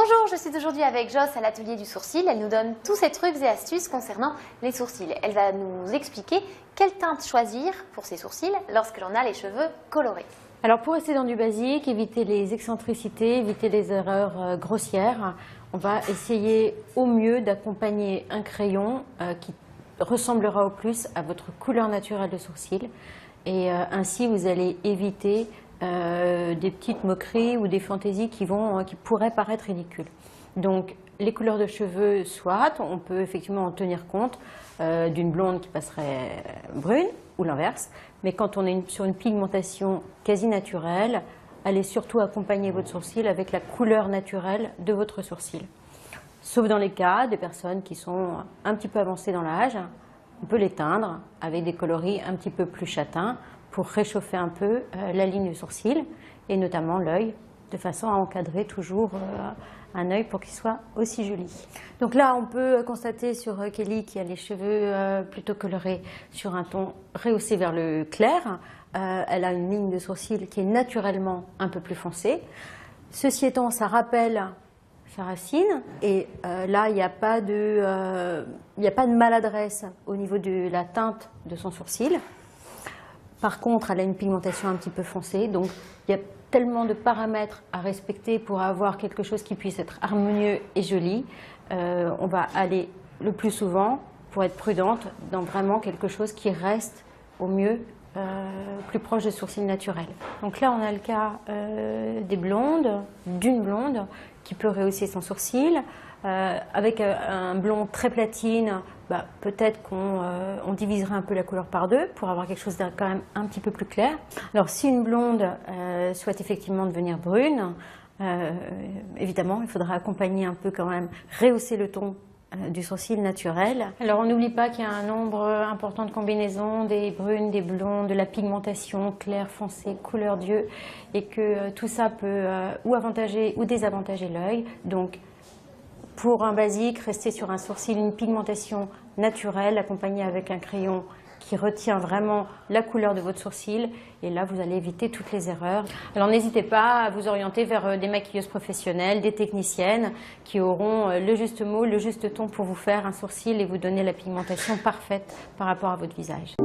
Bonjour, je suis aujourd'hui avec Joss à l'atelier du sourcil. Elle nous donne tous ses trucs et astuces concernant les sourcils. Elle va nous expliquer quelle teinte choisir pour ses sourcils lorsque l'on a les cheveux colorés. Alors pour rester dans du basique, éviter les excentricités, éviter les erreurs grossières, on va essayer au mieux d'accompagner un crayon qui ressemblera au plus à votre couleur naturelle de sourcil. Et ainsi vous allez éviter des petites moqueries ou des fantaisies qui pourraient paraître ridicules. Donc les couleurs de cheveux, soit, on peut effectivement en tenir compte d'une blonde qui passerait brune ou l'inverse, mais quand on est sur une pigmentation quasi naturelle, allez surtout accompagner votre sourcil avec la couleur naturelle de votre sourcil. Sauf dans les cas des personnes qui sont un petit peu avancées dans l'âge, on peut les teindre avec des coloris un petit peu plus châtains pour réchauffer un peu la ligne du sourcil et notamment l'œil, de façon à encadrer toujours un œil pour qu'il soit aussi joli. Donc là, on peut constater sur Kelly qui a les cheveux plutôt colorés sur un ton rehaussé vers le clair. Elle a une ligne de sourcil qui est naturellement un peu plus foncée. Ceci étant, ça rappelle sa racine et là, il n'y a pas de maladresse au niveau de la teinte de son sourcil. Par contre, elle a une pigmentation un petit peu foncée, donc il y a tellement de paramètres à respecter pour avoir quelque chose qui puisse être harmonieux et joli. On va aller le plus souvent, pour être prudente, dans vraiment quelque chose qui reste au mieux plus proche des sourcils naturels. Donc là, on a le cas des blondes, d'une blonde qui peut rehausser son sourcil. Avec un blond très platine, peut-être qu'on diviserait un peu la couleur par deux pour avoir quelque chose de quand même un petit peu plus clair. Alors si une blonde souhaite effectivement devenir brune, évidemment il faudra accompagner un peu quand même, rehausser le ton du sourcil naturel. Alors on n'oublie pas qu'il y a un nombre important de combinaisons, des brunes, des blondes, de la pigmentation claire, foncée, couleur d'yeux, et que tout ça peut ou avantager ou désavantager l'œil. Donc pour un basique, restez sur un sourcil, une pigmentation naturelle accompagnée avec un crayon qui retient vraiment la couleur de votre sourcil. Et là, vous allez éviter toutes les erreurs. Alors n'hésitez pas à vous orienter vers des maquilleuses professionnelles, des techniciennes qui auront le juste mot, le juste ton pour vous faire un sourcil et vous donner la pigmentation parfaite par rapport à votre visage.